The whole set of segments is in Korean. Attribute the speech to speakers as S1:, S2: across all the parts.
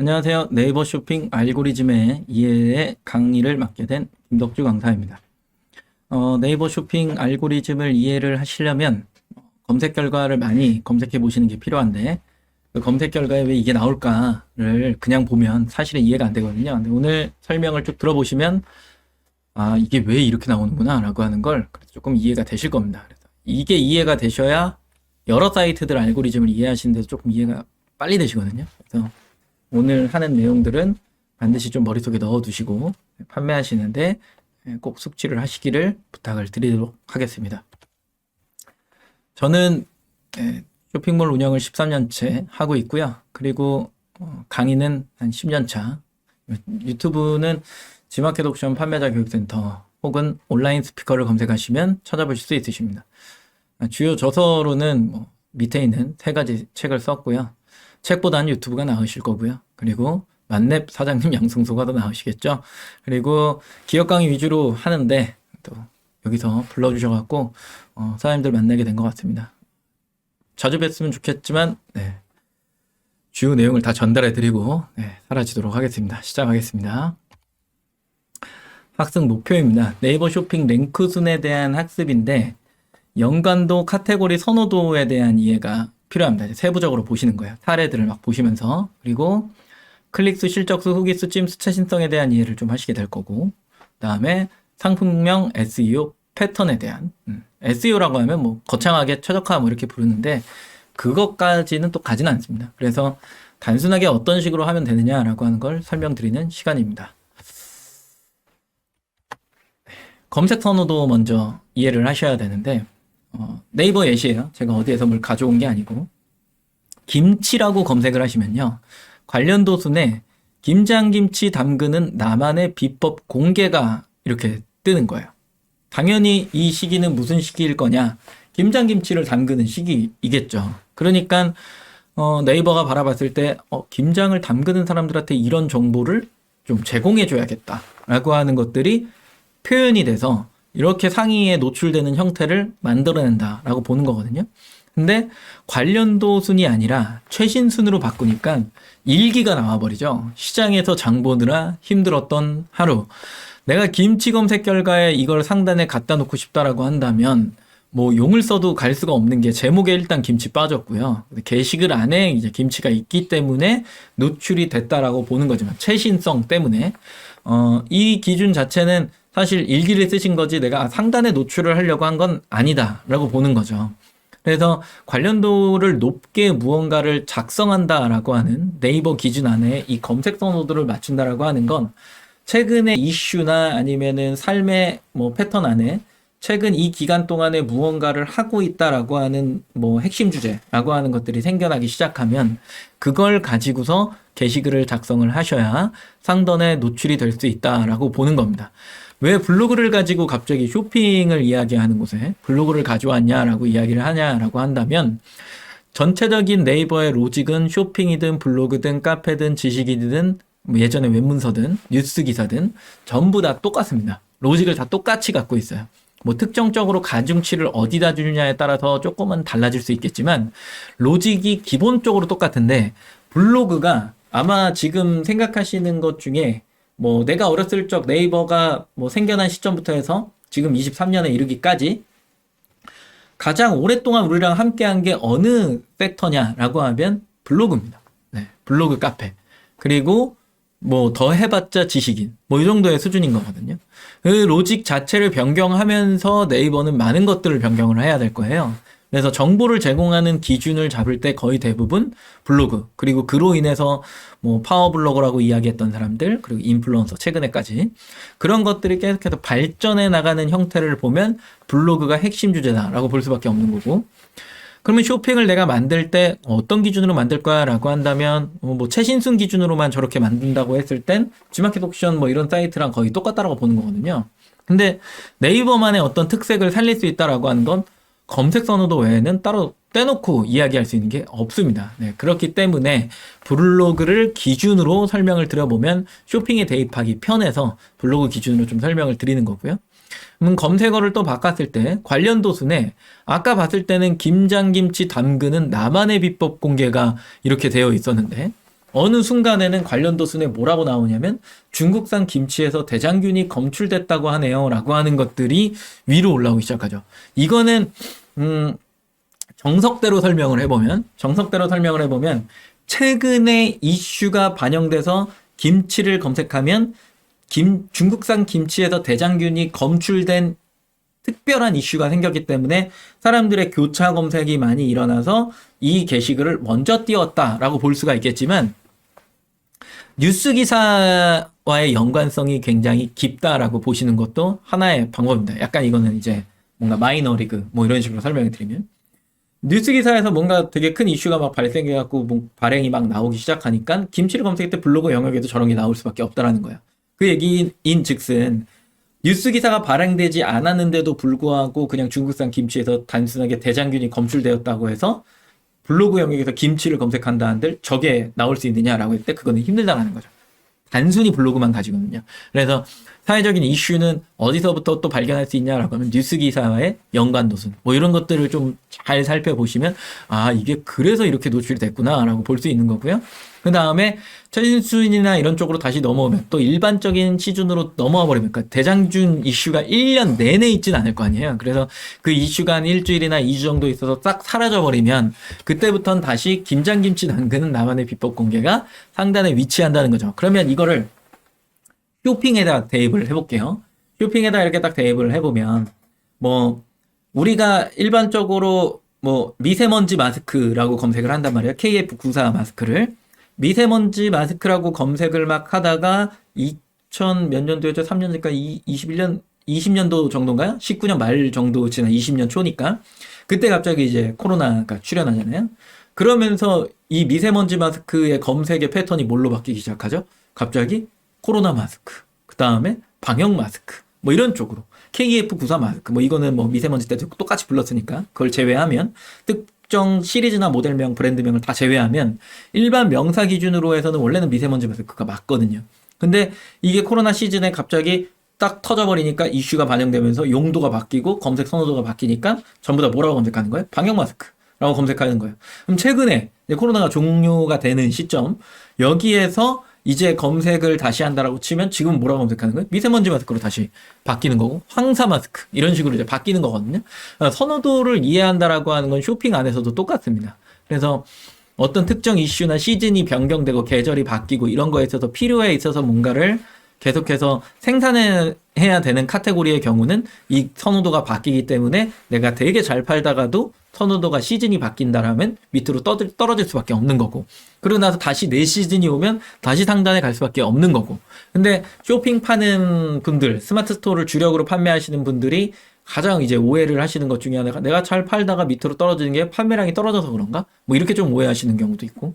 S1: 안녕하세요. 네이버 쇼핑 알고리즘의 이해의 강의를 맡게 된 김덕주 강사입니다. 네이버 쇼핑 알고리즘을 이해를 하시려면 검색 결과를 많이 검색해 보시는 게 필요한데, 그 검색 결과에 왜 이게 나올까를 그냥 보면 사실은 이해가 안 되거든요. 근데 오늘 설명을 쭉 들어보시면 이게 왜 이렇게 나오는구나 라고 하는 걸 조금 이해가 되실 겁니다. 그래서 이게 이해가 되셔야 여러 사이트들 알고리즘을 이해하시는 데서 조금 이해가 빨리 되시거든요. 그래서 오늘 하는 내용들은 반드시 좀 머릿속에 넣어두시고 판매하시는데 꼭 숙지를 하시기를 부탁을 드리도록 하겠습니다. 저는 쇼핑몰 운영을 13년째 하고 있고요. 그리고 강의는 한 10년 차. 유튜브는 지마켓 옵션 판매자 교육센터 혹은 온라인 스피커를 검색하시면 찾아보실 수 있으십니다. 주요 저서로는 밑에 있는 세 가지 책을 썼고요. 책보다는 유튜브가 나으실 거고요. 그리고 만렙 사장님 양성소가 더 나으시겠죠. 그리고 기업 강의 위주로 하는데 또 여기서 불러주셔갖고 사장님들 만나게 된 것 같습니다. 자주 뵀으면 좋겠지만 주요 내용을 다 전달해드리고 사라지도록 하겠습니다. 시작하겠습니다. 학습 목표입니다. 네이버 쇼핑 랭크 순에 대한 학습인데 연관도, 카테고리 선호도에 대한 이해가 필요합니다. 세부적으로 보시는 거예요. 사례들을 막 보시면서. 그리고 클릭수, 실적수, 후기수, 찜수, 최신성에 대한 이해를 좀 하시게 될 거고, 그 다음에 상품명, SEO, 패턴에 대한 SEO라고 하면 거창하게 최적화 이렇게 부르는데 그것까지는 또 가진 않습니다. 그래서 단순하게 어떤 식으로 하면 되느냐라고 하는 걸 설명드리는 시간입니다. 검색 선호도 먼저 이해를 하셔야 되는데 네이버 예시예요. 제가 어디에서 뭘 가져온 게 아니고 김치라고 검색을 하시면요. 관련도 순에 김장김치 담그는 나만의 비법 공개가 이렇게 뜨는 거예요. 당연히 이 시기는 무슨 시기일 거냐? 김장김치를 담그는 시기이겠죠. 그러니까 네이버가 바라봤을 때 김장을 담그는 사람들한테 이런 정보를 좀 제공해 줘야겠다라고 하는 것들이 표현이 돼서 이렇게 상위에 노출되는 형태를 만들어낸다라고 보는 거거든요. 근데 관련도 순이 아니라 최신 순으로 바꾸니까 일기가 나와버리죠. 시장에서 장 보느라 힘들었던 하루. 내가 김치 검색 결과에 이걸 상단에 갖다 놓고 싶다라고 한다면 용을 써도 갈 수가 없는 게 제목에 일단 김치 빠졌고요. 게시글 안에 이제 김치가 있기 때문에 노출이 됐다라고 보는 거지만 최신성 때문에 이 기준 자체는 사실 일기를 쓰신 거지 내가 상단에 노출을 하려고 한 건 아니다라고 보는 거죠. 그래서 관련도를 높게 무언가를 작성한다라고 하는 네이버 기준 안에 이 검색 선호도를 맞춘다라고 하는 건 최근의 이슈나 아니면은 삶의 패턴 안에 최근 이 기간 동안에 무언가를 하고 있다라고 하는 핵심 주제라고 하는 것들이 생겨나기 시작하면 그걸 가지고서 게시글을 작성을 하셔야 상단에 노출이 될 수 있다라고 보는 겁니다. 왜 블로그를 가지고 갑자기 쇼핑을 이야기하는 곳에 블로그를 가져왔냐라고 이야기를 하냐라고 한다면 전체적인 네이버의 로직은 쇼핑이든 블로그든 카페든 지식이든 예전에 웹문서든 뉴스 기사든 전부 다 똑같습니다. 로직을 다 똑같이 갖고 있어요. 특정적으로 가중치를 어디다 주느냐에 따라서 조금은 달라질 수 있겠지만 로직이 기본적으로 똑같은데 블로그가 아마 지금 생각하시는 것 중에 내가 어렸을 적 네이버가 생겨난 시점부터 해서 지금 23년에 이르기까지 가장 오랫동안 우리랑 함께한 게 어느 섹터냐라고 하면 블로그입니다. 블로그 카페. 그리고 더 해봤자 지식인. 이 정도의 수준인 거거든요. 그 로직 자체를 변경하면서 네이버는 많은 것들을 변경을 해야 될 거예요. 그래서 정보를 제공하는 기준을 잡을 때 거의 대부분 블로그, 그리고 그로 인해서 파워블로거라고 이야기했던 사람들, 그리고 인플루언서, 최근에까지 그런 것들이 계속해서 발전해 나가는 형태를 보면 블로그가 핵심 주제다라고 볼 수밖에 없는 거고, 그러면 쇼핑을 내가 만들 때 어떤 기준으로 만들 거야 라고 한다면 최신순 기준으로만 저렇게 만든다고 했을 땐 지마켓 옵션 이런 사이트랑 거의 똑같다라고 보는 거거든요. 근데 네이버만의 어떤 특색을 살릴 수 있다라고 하는 건 검색 선호도 외에는 따로 떼놓고 이야기할 수 있는 게 없습니다. 그렇기 때문에 블로그를 기준으로 설명을 드려보면 쇼핑에 대입하기 편해서 블로그 기준으로 좀 설명을 드리는 거고요. 검색어를 또 바꿨을 때 관련도 순에 아까 봤을 때는 김장김치 담그는 나만의 비법 공개가 이렇게 되어 있었는데 어느 순간에는 관련도 순에 뭐라고 나오냐면 중국산 김치에서 대장균이 검출됐다고 하네요 라고 하는 것들이 위로 올라오기 시작하죠. 이거는 정석대로 설명을 해보면 최근에 이슈가 반영돼서 김치를 검색하면 중국산 김치에서 대장균이 검출된 특별한 이슈가 생겼기 때문에 사람들의 교차 검색이 많이 일어나서 이 게시글을 먼저 띄웠다라고 볼 수가 있겠지만 뉴스 기사와의 연관성이 굉장히 깊다라고 보시는 것도 하나의 방법입니다. 약간 이거는 이제 뭔가 마이너리그 뭐 이런 식으로 설명을 드리면 뉴스 기사에서 뭔가 되게 큰 이슈가 막 발생해갖고 뭐 발행이 막 나오기 시작하니까 김치를 검색할 때 블로그 영역에도 저런 게 나올 수밖에 없다라는 거예요. 그 얘기인 즉슨 뉴스 기사가 발행되지 않았는데도 불구하고 그냥 중국산 김치에서 단순하게 대장균이 검출되었다고 해서 블로그 영역에서 김치를 검색한다 한들 저게 나올 수 있느냐라고 했을 때 그거는 힘들다라는 거죠. 단순히 블로그만 가지고는요. 그래서 사회적인 이슈는 어디서부터 또 발견할 수 있냐라고 하면 뉴스 기사와의 연관도순 뭐 이런 것들을 좀 잘 살펴보시면 아 이게 그래서 이렇게 노출이 됐구나라고 볼 수 있는 거고요. 그 다음에 최신수인이나 이런 쪽으로 다시 넘어오면 또 일반적인 시즌으로 넘어와 버리면 그러니까 대장균 이슈가 1년 내내 있진 않을 거 아니에요. 그래서 그 이슈가 한 일주일이나 2주 정도 있어서 싹 사라져 버리면 그때부터는 다시 김장김치 담그는 나만의 비법 공개가 상단에 위치한다는 거죠. 그러면 이거를 쇼핑에다 대입을 해볼게요. 쇼핑에다 이렇게 딱 대입을 해보면 뭐 우리가 일반적으로 뭐 미세먼지 마스크라고 검색을 한단 말이에요. KF94 마스크를 미세먼지 마스크라고 검색을 막 하다가 2000 몇 년도였죠? 3년이니까 21년 20년도 정도인가요? 19년 말 정도 지난 20년 초니까 그때 갑자기 이제 코로나가 출현하잖아요. 그러면서 이 미세먼지 마스크의 검색의 패턴이 뭘로 바뀌기 시작하죠? 갑자기 코로나 마스크, 그 다음에 방역 마스크, 뭐 이런 쪽으로 KF94 마스크, 뭐 이거는 뭐 미세먼지 때도 똑같이 불렀으니까 그걸 제외하면 특정 시리즈나 모델명, 브랜드명을 다 제외하면 일반 명사 기준으로 해서는 원래는 미세먼지 마스크가 맞거든요. 근데 이게 코로나 시즌에 갑자기 딱 터져버리니까 이슈가 반영되면서 용도가 바뀌고 검색 선호도가 바뀌니까 전부 다 뭐라고 검색하는 거예요? 방역 마스크라고 검색하는 거예요. 그럼 최근에 코로나가 종료가 되는 시점 여기에서 이제 검색을 다시 한다라고 치면 지금 뭐라고 검색하는 거예요? 미세먼지 마스크로 다시 바뀌는 거고 황사 마스크 이런 식으로 이제 바뀌는 거거든요. 선호도를 이해한다라고 하는 건 쇼핑 안에서도 똑같습니다. 그래서 어떤 특정 이슈나 시즌이 변경되고 계절이 바뀌고 이런 거에 있어서 필요에 있어서 뭔가를 계속해서 생산해야 되는 카테고리의 경우는 이 선호도가 바뀌기 때문에 내가 되게 잘 팔다가도 선호도가 시즌이 바뀐다라면 밑으로 떨어질 수밖에 없는 거고 그러고 나서 다시 내 시즌이 오면 다시 상단에 갈 수밖에 없는 거고 근데 쇼핑 파는 분들 스마트 스토어를 주력으로 판매하시는 분들이 가장 이제 오해를 하시는 것 중에 하나가 내가 잘 팔다가 밑으로 떨어지는 게 판매량이 떨어져서 그런가? 뭐 이렇게 좀 오해하시는 경우도 있고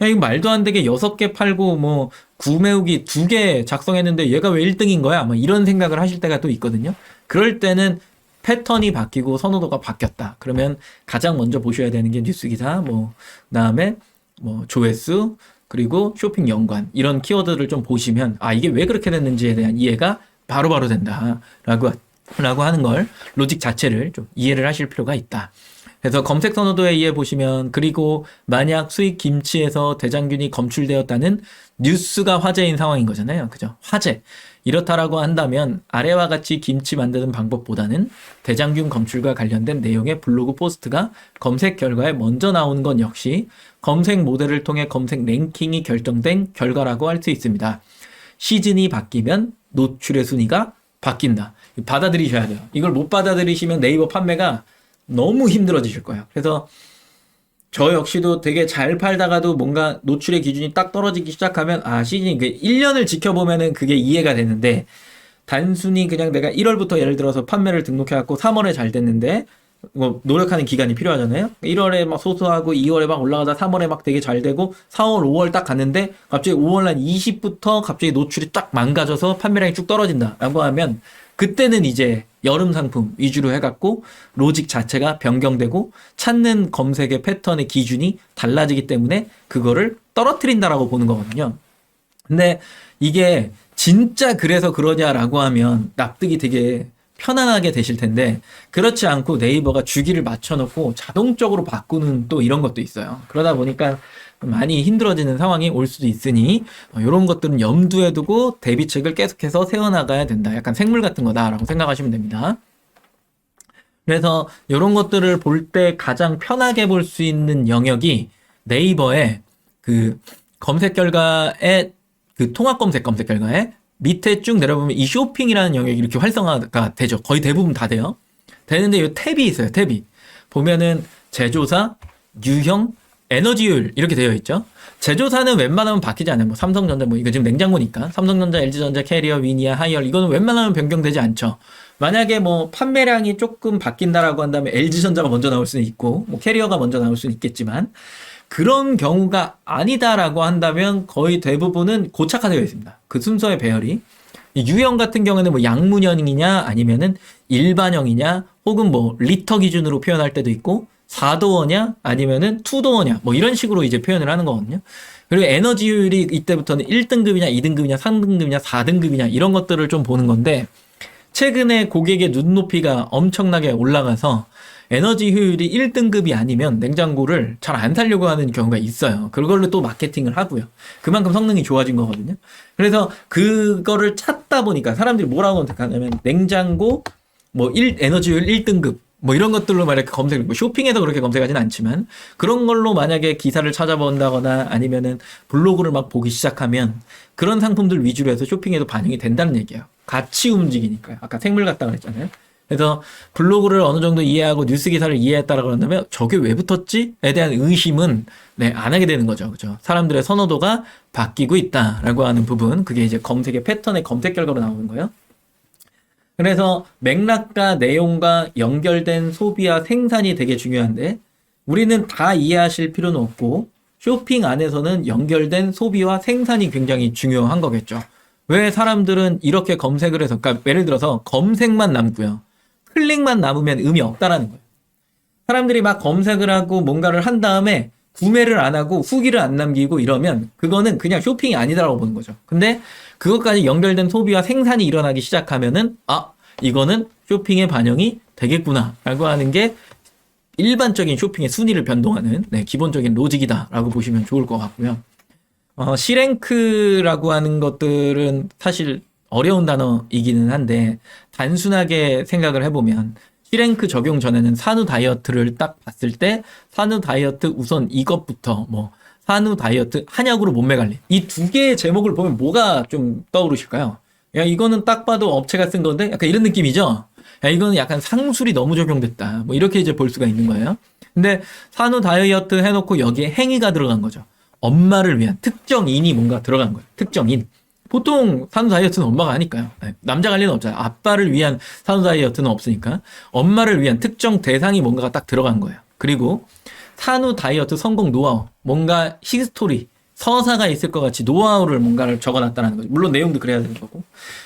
S1: 야, 이거 말도 안 되게 6개 팔고 뭐 구매후기 2개 작성했는데 얘가 왜 1등인 거야? 뭐 이런 생각을 하실 때가 또 있거든요. 그럴 때는 패턴이 바뀌고 선호도가 바뀌었다. 그러면 가장 먼저 보셔야 되는 게 뉴스 기사, 뭐 그다음에 뭐 조회수, 그리고 쇼핑 연관 이런 키워드를 좀 보시면 아 이게 왜 그렇게 됐는지에 대한 이해가 바로바로 된다라고 하는 걸 로직 자체를 좀 이해를 하실 필요가 있다. 그래서 검색 선호도에 의해 보시면 그리고 만약 수입 김치에서 대장균이 검출되었다는 뉴스가 화제인 상황인 거잖아요. 그죠? 화제. 이렇다라고 한다면 아래와 같이 김치 만드는 방법보다는 대장균 검출과 관련된 내용의 블로그 포스트가 검색 결과에 먼저 나오는 건 역시 검색 모델을 통해 검색 랭킹이 결정된 결과라고 할 수 있습니다. 시즌이 바뀌면 노출의 순위가 바뀐다. 받아들이셔야 돼요. 이걸 못 받아들이시면 네이버 판매가 너무 힘들어지실 거예요. 그래서 저 역시도 되게 잘 팔다가도 뭔가 노출의 기준이 딱 떨어지기 시작하면 아 시즌이 1년을 지켜보면은 그게 이해가 되는데 단순히 그냥 내가 1월부터 예를 들어서 판매를 등록해갖고 3월에 잘 됐는데 뭐 노력하는 기간이 필요하잖아요. 1월에 막 소소하고 2월에 막 올라가다 3월에 막 되게 잘 되고 4월, 5월 딱 갔는데 갑자기 5월 한 20부터 갑자기 노출이 딱 망가져서 판매량이 쭉 떨어진다라고 하면 그때는 이제 여름 상품 위주로 해갖고 로직 자체가 변경되고 찾는 검색의 패턴의 기준이 달라지기 때문에 그거를 떨어뜨린다라고 보는 거거든요. 근데 이게 진짜 그래서 그러냐라고 하면 납득이 되게 편안하게 되실 텐데 그렇지 않고 네이버가 주기를 맞춰놓고 자동적으로 바꾸는 또 이런 것도 있어요. 그러다 보니까 많이 힘들어지는 상황이 올 수도 있으니 이런 것들은 염두에 두고 대비책을 계속해서 세워나가야 된다. 약간 생물 같은 거다라고 생각하시면 됩니다. 그래서 이런 것들을 볼 때 가장 편하게 볼 수 있는 영역이 네이버의 그 검색 결과에 그 통합 검색 결과에 밑에 쭉 내려보면 이 쇼핑이라는 영역이 이렇게 활성화가 되죠. 거의 대부분 다 돼요. 되는데 이 탭이 있어요. 탭이 보면은 제조사, 유형, 에너지율 이렇게 되어 있죠. 제조사는 웬만하면 바뀌지 않아요. 뭐 삼성전자 뭐 이거 지금 냉장고니까 삼성전자, LG전자, 캐리어, 위니아, 하이얼 이거는 웬만하면 변경되지 않죠. 만약에 뭐 판매량이 조금 바뀐다라고 한다면 LG전자가 먼저 나올 수는 있고 뭐 캐리어가 먼저 나올 수는 있겠지만 그런 경우가 아니다라고 한다면 거의 대부분은 고착화되어 있습니다. 그 순서의 배열이. 유형 같은 경우에는 뭐 양문형이냐 아니면은 일반형이냐 혹은 뭐 리터 기준으로 표현할 때도 있고 4도어냐 아니면은 2도어냐 뭐 이런 식으로 이제 표현을 하는 거거든요. 그리고 에너지율이 이때부터는 1등급이냐 2등급이냐 3등급이냐 4등급이냐 이런 것들을 좀 보는 건데 최근에 고객의 눈높이가 엄청나게 올라가서 에너지 효율이 1등급이 아니면 냉장고를 잘 안 사려고 하는 경우가 있어요. 그걸로 또 마케팅을 하고요. 그만큼 성능이 좋아진 거거든요. 그래서 그거를 찾다 보니까 사람들이 뭐라고 검색하냐면 냉장고 뭐 에너지 효율 1등급 뭐 이런 것들로 막 이렇게 검색을, 뭐 쇼핑에서 그렇게 검색하진 않지만 그런 걸로 만약에 기사를 찾아본다거나 아니면은 블로그를 막 보기 시작하면 그런 상품들 위주로 해서 쇼핑에도 반영이 된다는 얘기예요. 같이 움직이니까요. 아까 생물 같다 그랬잖아요. 그래서 블로그를 어느 정도 이해하고 뉴스 기사를 이해했다라고 그런다면 저게 왜 붙었지?에 대한 의심은 안 하게 되는 거죠. 그죠? 사람들의 선호도가 바뀌고 있다라고 하는 부분, 그게 이제 검색의 패턴의 검색 결과로 나오는 거예요. 그래서 맥락과 내용과 연결된 소비와 생산이 되게 중요한데 우리는 다 이해하실 필요는 없고 쇼핑 안에서는 연결된 소비와 생산이 굉장히 중요한 거겠죠. 왜 사람들은 이렇게 검색을 해서, 그러니까 예를 들어서 검색만 남고요. 클릭만 남으면 의미 없다라는 거예요. 사람들이 막 검색을 하고 뭔가를 한 다음에 구매를 안 하고 후기를 안 남기고 이러면 그거는 그냥 쇼핑이 아니다라고 보는 거죠. 근데 그것까지 연결된 소비와 생산이 일어나기 시작하면은 이거는 쇼핑의 반영이 되겠구나 라고 하는 게 일반적인 쇼핑의 순위를 변동하는 기본적인 로직이다라고 보시면 좋을 것 같고요. C랭크라고 하는 것들은 사실 어려운 단어이기는 한데 단순하게 생각을 해보면 C랭크 적용 전에는 산후 다이어트를 딱 봤을 때 산후 다이어트 우선 이것부터 뭐 산후 다이어트 한약으로 몸매 관리 이 두 개의 제목을 보면 뭐가 좀 떠오르실까요? 야 이거는 딱 봐도 업체가 쓴 건데 약간 이런 느낌이죠. 야 이거는 약간 상술이 너무 적용됐다 뭐 이렇게 이제 볼 수가 있는 거예요. 근데 산후 다이어트 해놓고 여기에 행위가 들어간 거죠. 엄마를 위한 특정인이 뭔가 들어간 거예요. 특정인. 보통 산후 다이어트는 엄마가 하니까요. 남자 관리는 없잖아요. 아빠를 위한 산후 다이어트는 없으니까 엄마를 위한 특정 대상이 뭔가가 딱 들어간 거예요. 그리고 산후 다이어트 성공 노하우, 뭔가 히스토리, 서사가 있을 것 같이 노하우를 뭔가를 적어놨다는 거죠. 물론 내용도 그래야 되는 거고.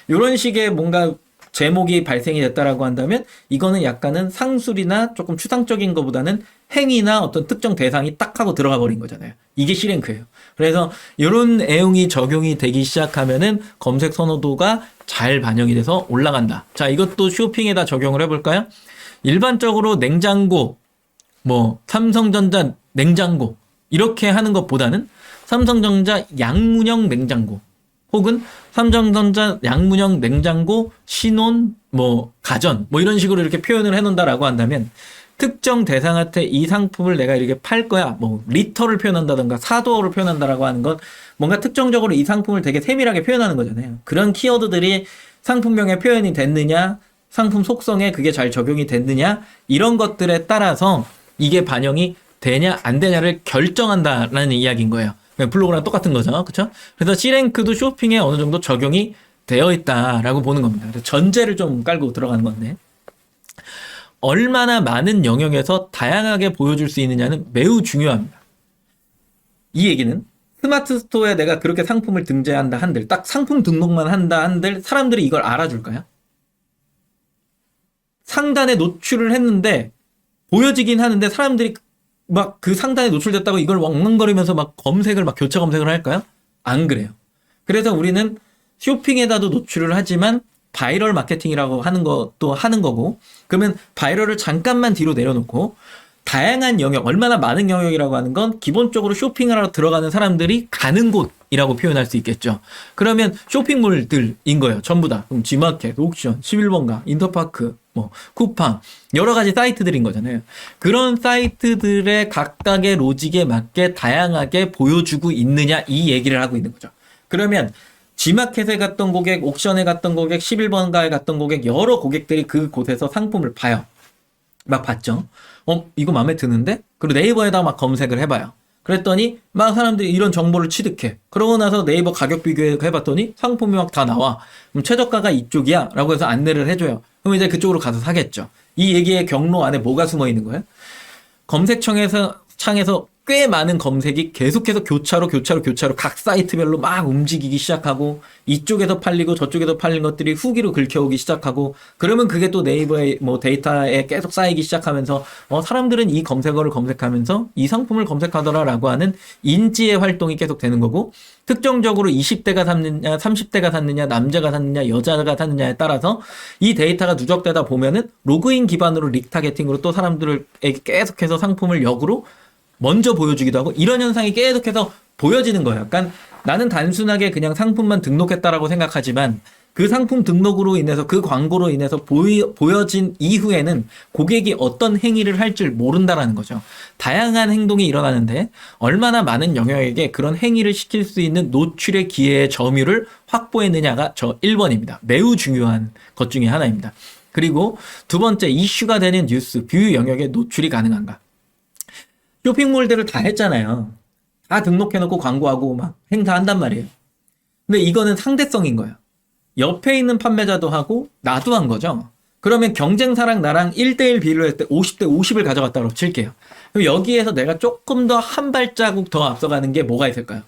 S1: 이런 식의 뭔가 제목이 발생이 됐다라고 한다면 이거는 약간은 상술이나 조금 추상적인 것보다는 행위나 어떤 특정 대상이 딱 하고 들어가 버린 거잖아요. 이게 C랭크예요. 그래서 이런 내용이 적용이 되기 시작하면은 검색 선호도가 잘 반영이 돼서 올라간다. 자, 이것도 쇼핑에다 적용을 해볼까요? 일반적으로 냉장고, 뭐 삼성전자 냉장고 이렇게 하는 것보다는 삼성전자 양문형 냉장고 혹은 삼성전자 양문형 냉장고 신혼 뭐 가전 뭐 이런 식으로 이렇게 표현을 해놓는다라고 한다면 특정 대상한테 이 상품을 내가 이렇게 팔 거야 뭐 리터를 표현한다던가 사도어를 표현한다라고 하는 건 뭔가 특정적으로 이 상품을 되게 세밀하게 표현하는 거잖아요. 그런 키워드들이 상품명에 표현이 됐느냐, 상품 속성에 그게 잘 적용이 됐느냐 이런 것들에 따라서 이게 반영이 되냐 안 되냐를 결정한다라는 이야기인 거예요. 블로그랑 똑같은 거죠. 그쵸? 그래서 C랭크도 쇼핑에 어느 정도 적용이 되어 있다라고 보는 겁니다. 그래서 전제를 좀 깔고 들어가는 건데 얼마나 많은 영역에서 다양하게 보여줄 수 있느냐는 매우 중요합니다. 이 얘기는 스마트 스토어에 내가 그렇게 상품을 등재한다 한들 딱 상품 등록만 한다 한들 사람들이 이걸 알아줄까요? 상단에 노출을 했는데 보여지긴 하는데 사람들이 막 그 상단에 노출됐다고 이걸 왁망거리면서 막 검색을 막 교차 검색을 할까요? 안 그래요. 그래서 우리는 쇼핑에다도 노출을 하지만 바이럴 마케팅이라고 하는 것도 하는 거고 그러면 바이럴을 잠깐만 뒤로 내려놓고 다양한 영역, 얼마나 많은 영역이라고 하는 건 기본적으로 쇼핑을 하러 들어가는 사람들이 가는 곳이라고 표현할 수 있겠죠. 그러면 쇼핑몰들인 거예요. 전부 다. 그럼 G마켓, 옥션, 11번가, 인터파크, 뭐 쿠팡 여러 가지 사이트들인 거잖아요. 그런 사이트들의 각각의 로직에 맞게 다양하게 보여주고 있느냐 이 얘기를 하고 있는 거죠. 그러면 G마켓에 갔던 고객, 옥션에 갔던 고객, 11번가에 갔던 고객 여러 고객들이 그곳에서 상품을 봐요. 막 봤죠. 이거 마음에 드는데? 그리고 네이버에다 막 검색을 해봐요. 그랬더니 막 사람들이 이런 정보를 취득해. 그러고 나서 네이버 가격 비교해봤더니 상품이 막 다 나와. 그럼 최저가가 이쪽이야 라고 해서 안내를 해줘요. 그럼 이제 그쪽으로 가서 사겠죠. 이 얘기의 경로 안에 뭐가 숨어 있는 거예요? 창에서 꽤 많은 검색이 계속해서 교차로 각 사이트별로 막 움직이기 시작하고 이쪽에서 팔리고 저쪽에서 팔린 것들이 후기로 긁혀오기 시작하고 그러면 그게 또 네이버의 뭐 데이터에 계속 쌓이기 시작하면서 사람들은 이 검색어를 검색하면서 이 상품을 검색하더라라고 하는 인지의 활동이 계속 되는 거고 특정적으로 20대가 샀느냐 30대가 샀느냐 남자가 샀느냐 여자가 샀느냐에 따라서 이 데이터가 누적되다 보면은 로그인 기반으로 리타게팅으로 또 사람들에게 계속해서 상품을 역으로 먼저 보여주기도 하고 이런 현상이 계속해서 보여지는 거예요. 약간 나는 단순하게 그냥 상품만 등록했다라고 생각하지만 그 상품 등록으로 인해서 그 광고로 인해서 보여진 이후에는 고객이 어떤 행위를 할 줄 모른다라는 거죠. 다양한 행동이 일어나는데 얼마나 많은 영역에게 그런 행위를 시킬 수 있는 노출의 기회의 점유를 확보했느냐가 저 1번입니다. 매우 중요한 것 중에 하나입니다. 그리고 두 번째 이슈가 되는 뉴스, 뷰 영역에 노출이 가능한가. 쇼핑몰들을 다 했잖아요. 다 등록해놓고 광고하고 막 행사한단 말이에요. 근데 이거는 상대성인 거예요. 옆에 있는 판매자도 하고 나도 한 거죠. 그러면 경쟁사랑 나랑 1대1 비율로 했을 때 50대 50을 가져갔다고 칠게요. 그럼 여기에서 내가 조금 더 한 발자국 더 앞서가는 게 뭐가 있을까요?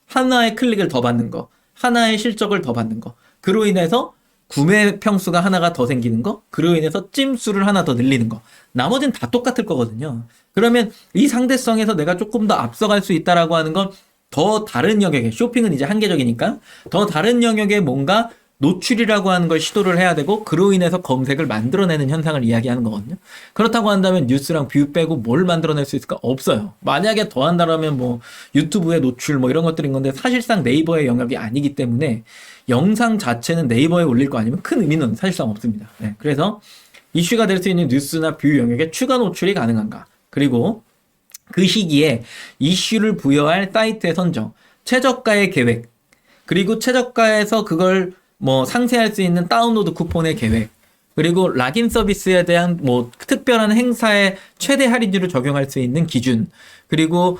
S1: 하나의 클릭을 더 받는 거, 하나의 실적을 더 받는 거. 그로 인해서 구매 평수가 하나가 더 생기는 거, 그로 인해서 찜수를 하나 더 늘리는 거. 나머지는 다 똑같을 거거든요. 그러면 이 상대성에서 내가 조금 더 앞서갈 수 있다라고 하는 건 더 다른 영역에, 쇼핑은 이제 한계적이니까 더 다른 영역에 뭔가 노출이라고 하는 걸 시도를 해야 되고 그로 인해서 검색을 만들어내는 현상을 이야기하는 거거든요. 그렇다고 한다면 뉴스랑 뷰 빼고 뭘 만들어낼 수 있을까? 없어요. 만약에 더 한다면 뭐 유튜브의 노출 뭐 이런 것들인 건데 사실상 네이버의 영역이 아니기 때문에 영상 자체는 네이버에 올릴 거 아니면 큰 의미는 사실상 없습니다. 네, 그래서 이슈가 될 수 있는 뉴스나 뷰 영역에 추가 노출이 가능한가? 그리고 그 시기에 이슈를 부여할 사이트의 선정, 최저가의 계획, 그리고 최저가에서 그걸 뭐 상세할 수 있는 다운로드 쿠폰의 계획, 그리고 락인 서비스에 대한 뭐 특별한 행사에 최대 할인율을 적용할 수 있는 기준, 그리고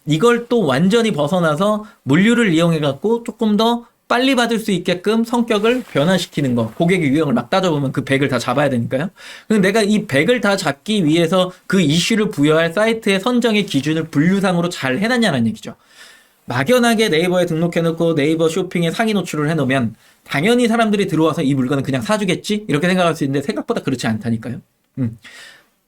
S1: 이걸 또 완전히 벗어나서 물류를 이용해 갖고 조금 더 빨리 받을 수 있게끔 성격을 변화시키는 거. 고객의 유형을 막 따져보면 그 100을 다 잡아야 되니까요. 그럼 내가 이 100을 다 잡기 위해서 그 이슈를 부여할 사이트의 선정의 기준을 분류상으로 잘 해놨냐는 얘기죠. 막연하게 네이버에 등록해놓고 네이버 쇼핑에 상위 노출을 해놓으면 당연히 사람들이 들어와서 이 물건은 그냥 사주겠지? 이렇게 생각할 수 있는데 생각보다 그렇지 않다니까요.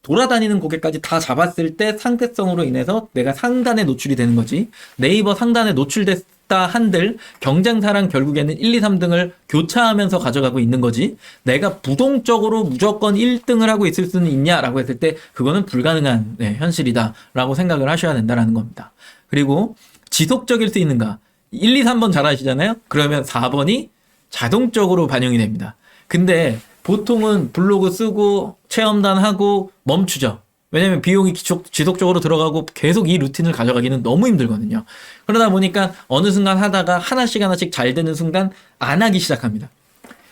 S1: 돌아다니는 고객까지 다 잡았을 때 상대성으로 인해서 내가 상단에 노출이 되는 거지. 네이버 상단에 노출됐다 한들 경쟁사랑 결국에는 1, 2, 3등을 교차하면서 가져가고 있는 거지. 내가 부동적으로 무조건 1등을 하고 있을 수는 있냐라고 했을 때 그거는 불가능한 현실이다라고 생각을 하셔야 된다라는 겁니다. 그리고 지속적일 수 있는가? 1, 2, 3번 잘 아시잖아요? 그러면 4번이 자동적으로 반영이 됩니다. 근데 보통은 블로그 쓰고 체험단 하고 멈추죠. 왜냐면 비용이 지속적으로 들어가고 계속 이 루틴을 가져가기는 너무 힘들거든요. 그러다 보니까 어느 순간 하다가 하나씩 잘 되는 순간 안 하기 시작합니다.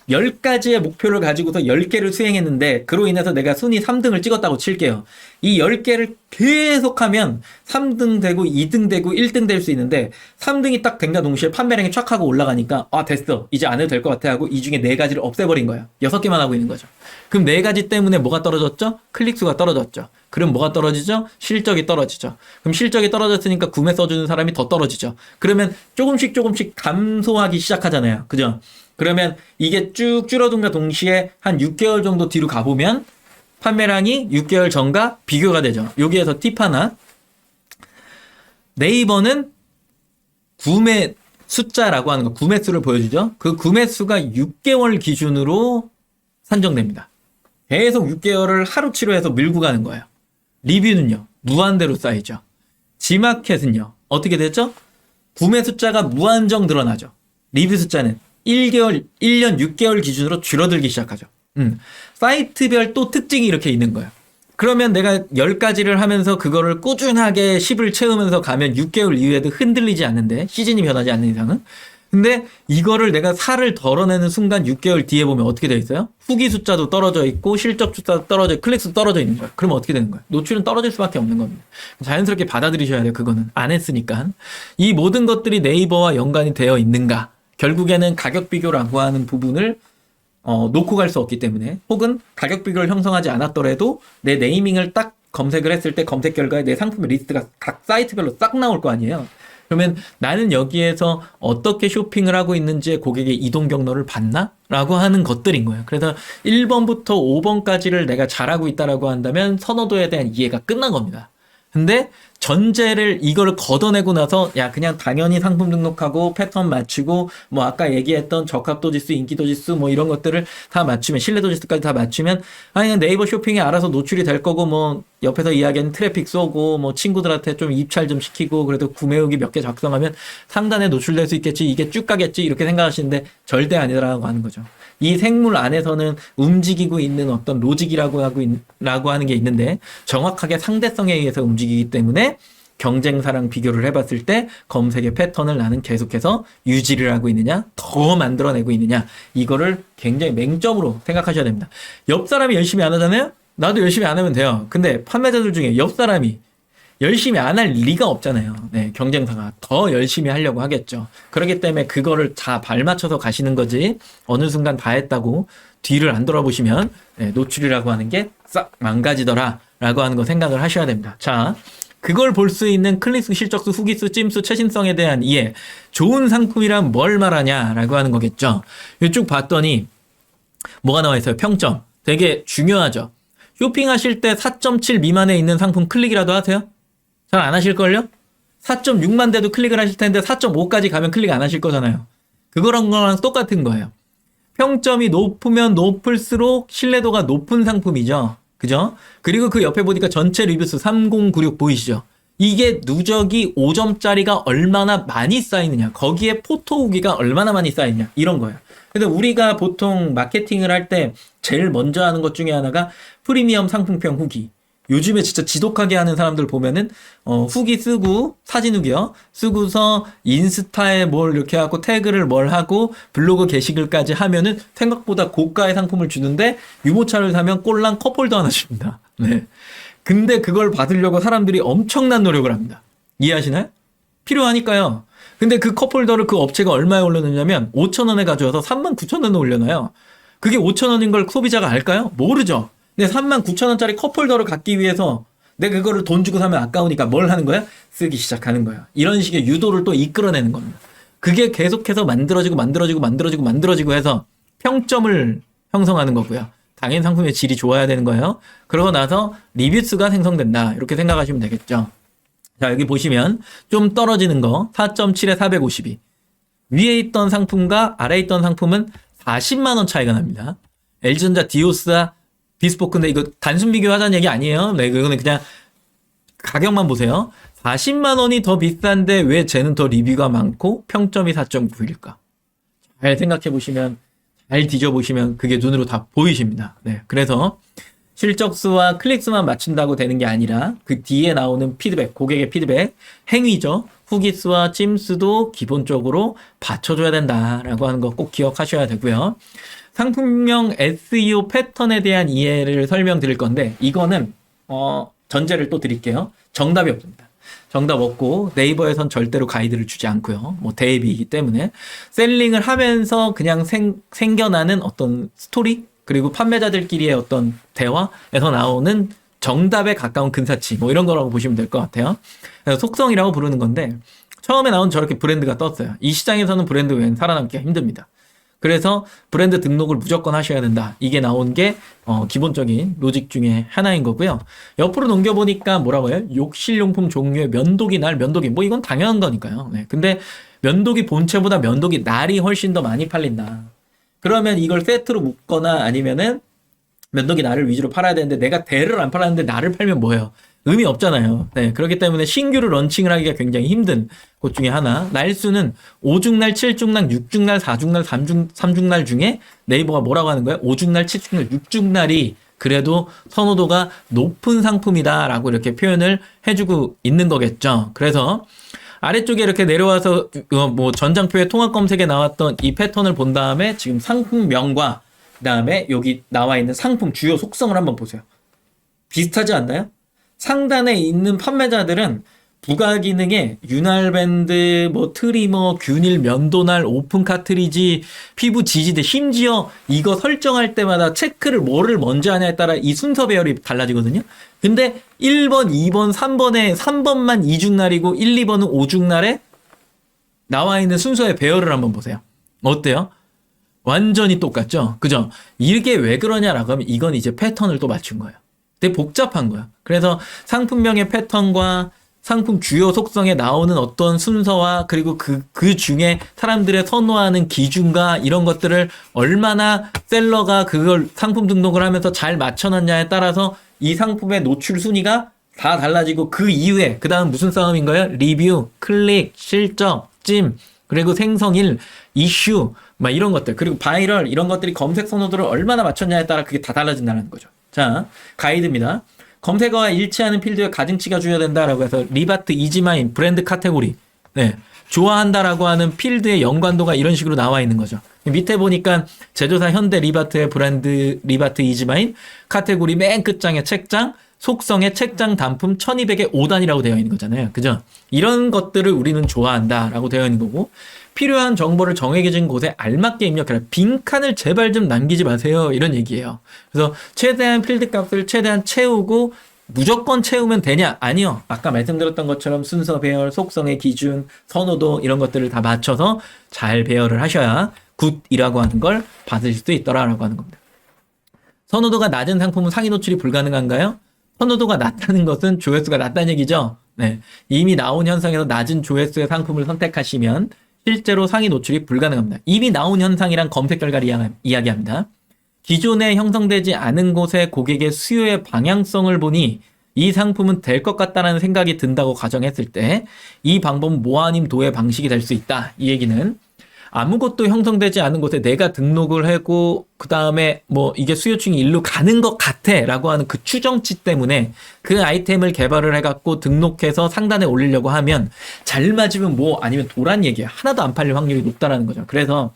S1: 10가지의 목표를 가지고서 10개를 수행했는데 그로 인해서 내가 순위 3등을 찍었다고 칠게요. 이 10개를 계속하면 3등 되고 2등 되고 1등 될 수 있는데 3등이 딱 된과 동시에 판매량이 쫙 하고 올라가니까 됐어. 이제 안 해도 될 것 같아 하고 이 중에 4가지를 없애버린 거예요. 6개만 하고 있는 거죠. 그럼 4가지 때문에 뭐가 떨어졌죠? 클릭수가 떨어졌죠. 그럼 뭐가 떨어지죠? 실적이 떨어지죠. 그럼 실적이 떨어졌으니까 구매 써주는 사람이 더 떨어지죠. 그러면 조금씩 감소하기 시작하잖아요. 그죠? 그러면 이게 쭉 줄어든과 동시에 한 6개월 정도 뒤로 가보면 판매량이 6개월 전과 비교가 되죠. 여기에서 팁 하나. 네이버는 구매 숫자라고 하는 거, 구매 수를 보여주죠. 그 구매 수가 6개월 기준으로 산정됩니다. 계속 6개월을 하루치로 해서 밀고 가는 거예요. 리뷰는요, 무한대로 쌓이죠. G마켓은요, 어떻게 됐죠? 구매 숫자가 무한정 늘어나죠. 리뷰 숫자는 1개월, 1년 6개월 기준으로 줄어들기 시작하죠. 사이트별 또 특징이 이렇게 있는 거예요. 그러면 내가 10가지를 하면서 그거를 꾸준하게 10을 채우면서 가면 6개월 이후에도 흔들리지 않는데, 시즌이 변하지 않는 이상은. 근데 이거를 내가 살을 덜어내는 순간 6개월 뒤에 보면 어떻게 돼 있어요? 후기 숫자도 떨어져 있고 실적 숫자도 떨어져 있고 클릭수도 떨어져 있는 거예요. 그러면 어떻게 되는 거예요? 노출은 떨어질 수밖에 없는 겁니다. 자연스럽게 받아들이셔야 돼요. 그거는 안 했으니까. 이 모든 것들이 네이버와 연관이 되어 있는가? 결국에는 가격 비교라고 하는 부분을 놓고 갈 수 없기 때문에, 혹은 가격 비교를 형성하지 않았더라도 내 네이밍을 딱 검색을 했을 때 검색 결과에 내 상품의 리스트가 각 사이트별로 싹 나올 거 아니에요. 그러면 나는 여기에서 어떻게 쇼핑을 하고 있는지의 고객의 이동 경로를 봤나? 라고 하는 것들인 거예요. 그래서 1번부터 5번까지를 내가 잘하고 있다라고 한다면 선호도에 대한 이해가 끝난 겁니다. 근데 전제를 이거를 걷어내고 나서 야 그냥 당연히 상품 등록하고 패턴 맞추고 뭐 아까 얘기했던 적합도 지수, 인기도 지수 뭐 이런 것들을 다 맞추면, 신뢰도 지수까지 다 맞추면 그냥 네이버 쇼핑이 알아서 노출이 될 거고, 뭐 옆에서 이야기하는 트래픽 쏘고 뭐 친구들한테 좀 입찰 좀 시키고 그래도 구매 후기 몇 개 작성하면 상단에 노출될 수 있겠지, 이게 쭉 가겠지, 이렇게 생각하시는데 절대 아니라고 하는 거죠. 이 생물 안에서는 움직이고 있는 어떤 로직이라고 하는 게 있는데, 정확하게 상대성에 의해서 움직이기 때문에 경쟁사랑 비교를 해봤을 때 검색의 패턴을 나는 계속해서 유지를 하고 있느냐, 더 만들어내고 있느냐, 이거를 굉장히 맹점으로 생각하셔야 됩니다. 옆 사람이 열심히 안 하잖아요? 나도 열심히 안 하면 돼요. 근데 판매자들 중에 옆 사람이 열심히 안 할 리가 없잖아요. 네, 경쟁사가 더 열심히 하려고 하겠죠. 그렇기 때문에 그거를 다 발맞춰서 가시는 거지, 어느 순간 다 했다고 뒤를 안 돌아보시면 노출이라고 하는 게 싹 망가지더라 라고 하는 거 생각을 하셔야 됩니다. 자, 그걸 볼 수 있는 클릭수, 실적수, 후기수, 찜수, 최신성에 대한 이해, 좋은 상품이란 뭘 말하냐라고 하는 거겠죠. 쭉 봤더니 뭐가 나와 있어요? 평점. 되게 중요하죠. 쇼핑하실 때 4.7 미만에 있는 상품 클릭이라도 하세요? 잘 안 하실걸요? 4.6만 돼도 클릭을 하실 텐데 4.5까지 가면 클릭 안 하실 거잖아요. 그거랑 똑같은 거예요. 평점이 높으면 높을수록 신뢰도가 높은 상품이죠. 그죠? 그리고 그 옆에 보니까 전체 리뷰수 3096 보이시죠? 이게 누적이 5점짜리가 얼마나 많이 쌓이느냐, 거기에 포토 후기가 얼마나 많이 쌓이느냐, 이런 거예요. 근데 우리가 보통 마케팅을 할 때 제일 먼저 하는 것 중에 하나가 프리미엄 상품평 후기. 요즘에 진짜 지독하게 하는 사람들 보면은 후기 쓰고, 사진 후기요, 쓰고서 인스타에 뭘 이렇게 하고 태그를 뭘 하고 블로그 게시글까지 하면은 생각보다 고가의 상품을 주는데 유모차를 사면 꼴랑 컵홀더 하나 줍니다. 네. 근데 그걸 받으려고 사람들이 엄청난 노력을 합니다. 이해하시나요? 필요하니까요. 근데 그 컵홀더를 그 업체가 얼마에 올려놓냐면 5,000원에 가져와서 39,000원에 올려놔요. 그게 5,000원인 걸 소비자가 알까요? 모르죠. 근데 39,000원짜리 컵홀더를 갖기 위해서 내가 그거를 돈 주고 사면 아까우니까 뭘 하는 거야? 쓰기 시작하는 거야. 이런 식의 유도를 또 이끌어내는 겁니다. 그게 계속해서 만들어지고 해서 평점을 형성하는 거고요. 당연히 상품의 질이 좋아야 되는 거예요. 그러고 나서 리뷰수가 생성된다, 이렇게 생각하시면 되겠죠. 자, 여기 보시면 좀 떨어지는 거 4.7에 452. 위에 있던 상품과 아래에 있던 상품은 40만 원 차이가 납니다. LG전자 디오스와 비스포크인데 이거 단순 비교하자는 얘기 아니에요. 네, 이거는 그냥 가격만 보세요. 40만 원이 더 비싼데 왜 쟤는 더 리뷰가 많고 평점이 4.9일까? 잘 생각해 보시면, 잘 뒤져보시면 그게 눈으로 다 보이십니다. 네, 그래서 실적수와 클릭수만 맞춘다고 되는 게 아니라 그 뒤에 나오는 피드백, 고객의 피드백, 행위죠. 후기수와 찜수도 기본적으로 받쳐줘야 된다라고 하는 거 꼭 기억하셔야 되고요. 상품명 SEO 패턴에 대한 이해를 설명드릴 건데, 이거는 전제를 또 드릴게요. 정답이 없습니다. 정답 없고 네이버에선 절대로 가이드를 주지 않고요. 뭐 대비이기 때문에 셀링을 하면서 그냥 생겨나는 어떤 스토리, 그리고 판매자들끼리의 어떤 대화에서 나오는 정답에 가까운 근사치, 뭐 이런 거라고 보시면 될 것 같아요. 그래서 속성이라고 부르는 건데, 처음에 나온 저렇게 브랜드가 떴어요. 이 시장에서는 브랜드 외엔 살아남기가 힘듭니다. 그래서 브랜드 등록을 무조건 하셔야 된다, 이게 나온 게 기본적인 로직 중에 하나인 거고요. 옆으로 넘겨보니까 뭐라고 해요? 욕실용품 종류의 면도기 날, 면도기, 뭐 이건 당연한 거니까요. 네. 근데 면도기 본체보다 면도기 날이 훨씬 더 많이 팔린다. 그러면 이걸 세트로 묶거나 아니면은 면도기 날을 위주로 팔아야 되는데 내가 대를 안 팔았는데 날을 팔면 뭐예요? 의미 없잖아요. 네, 그렇기 때문에 신규로 런칭을 하기가 굉장히 힘든 것 중에 하나. 날수는 5중날, 7중날, 6중날, 4중날, 3중날 중에 네이버가 뭐라고 하는 거예요? 5중날, 7중날, 6중날이 그래도 선호도가 높은 상품이다라고 이렇게 표현을 해주고 있는 거겠죠. 그래서 아래쪽에 이렇게 내려와서 뭐 전장표의 통합 검색에 나왔던 이 패턴을 본 다음에 지금 상품명과 그다음에 여기 나와 있는 상품 주요 속성을 한번 보세요. 비슷하지 않나요? 상단에 있는 판매자들은 부가 기능에 윤활 밴드, 뭐 트리머, 균일, 면도날, 오픈 카트리지, 피부 지지대, 심지어 이거 설정할 때마다 체크를 뭐를 먼저 하냐에 따라 이 순서 배열이 달라지거든요. 근데 1번, 2번, 3번에 3번만 2중날이고 1, 2번은 5중날에 나와 있는 순서의 배열을 한번 보세요. 어때요? 완전히 똑같죠? 그죠? 이게 왜 그러냐라고 하면 이건 이제 패턴을 또 맞춘 거예요. 되게 복잡한 거야. 그래서 상품명의 패턴과 상품 주요 속성에 나오는 어떤 순서와 그리고 그 중에 사람들의 선호하는 기준과 이런 것들을 얼마나 셀러가 그걸 상품 등록을 하면서 잘 맞춰놨냐에 따라서 이 상품의 노출 순위가 다 달라지고 그 이후에 그 다음 무슨 싸움인 거예요? 리뷰, 클릭, 실적, 찜, 그리고 생성일, 이슈 막 이런 것들 그리고 바이럴 이런 것들이 검색 선호도를 얼마나 맞췄냐에 따라 그게 다 달라진다는 거죠. 자, 가이드입니다. 검색어와 일치하는 필드에 가중치가 주어된다라고 해서 리바트, 이지마인, 브랜드 카테고리 네, 좋아한다라고 하는 필드의 연관도가 이런 식으로 나와 있는 거죠. 밑에 보니까 제조사 현대 리바트의 브랜드 리바트 이지마인 카테고리 맨 끝장에 책장 속성의 책장 단품 1200의 5단이라고 되어 있는 거잖아요. 그죠? 이런 것들을 우리는 좋아한다라고 되어 있는 거고 필요한 정보를 정해진 곳에 알맞게 입력해라. 빈칸을 제발 좀 남기지 마세요. 이런 얘기예요. 그래서 최대한 필드 값을 최대한 채우고 무조건 채우면 되냐? 아니요. 아까 말씀드렸던 것처럼 순서 배열, 속성의 기준, 선호도 이런 것들을 다 맞춰서 잘 배열을 하셔야 굿이라고 하는 걸 받으실 수 있더라라고 하는 겁니다. 선호도가 낮은 상품은 상위 노출이 불가능한가요? 선호도가 낮다는 것은 조회수가 낮다는 얘기죠. 네. 이미 나온 현상에서 낮은 조회수의 상품을 선택하시면 실제로 상위 노출이 불가능합니다. 이미 나온 현상이란 검색 결과를 이야기합니다. 기존에 형성되지 않은 곳의 고객의 수요의 방향성을 보니 이 상품은 될 것 같다는 생각이 든다고 가정했을 때 이 방법은 뭐 아님 도의 방식이 될 수 있다. 이 얘기는 아무것도 형성되지 않은 곳에 내가 등록을 하고 그 다음에 뭐 이게 수요층이 일로 가는 것 같아 라고 하는 그 추정치 때문에 그 아이템을 개발을 해갖고 등록해서 상단에 올리려고 하면 잘 맞으면 뭐 아니면 도란 얘기야. 하나도 안 팔릴 확률이 높다라는 거죠. 그래서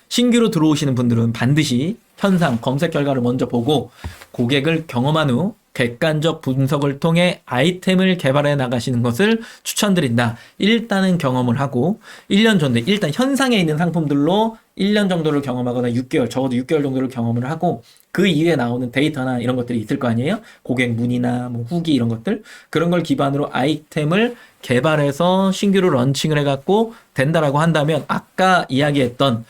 S1: 신규로 들어오시는 분들은 반드시 현상, 검색 결과를 먼저 보고 고객을 경험한 후 객관적 분석을 통해 아이템을 개발해 나가시는 것을 추천드린다. 일단은 경험을 하고 1년 전에 일단 현상에 있는 상품들로 1년 정도를 경험하거나 6개월, 적어도 6개월 정도를 경험을 하고 그 이후에 나오는 데이터나 이런 것들이 있을 거 아니에요? 고객 문의나 뭐 후기 이런 것들. 그런 걸 기반으로 아이템을 개발해서 신규로 런칭을 해갖고 된다라고 한다면 아까 이야기했던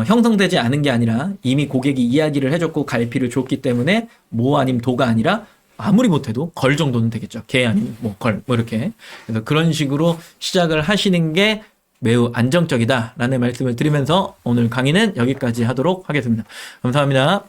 S1: 형성되지 않은 게 아니라 이미 고객이 이야기를 해줬고 갈피를 줬기 때문에 뭐 아님 도가 아니라 아무리 못해도 걸 정도는 되겠죠. 개 아니면 뭐 걸, 뭐 이렇게. 그래서 그런 식으로 시작을 하시는 게 매우 안정적이다라는 말씀을 드리면서 오늘 강의는 여기까지 하도록 하겠습니다. 감사합니다.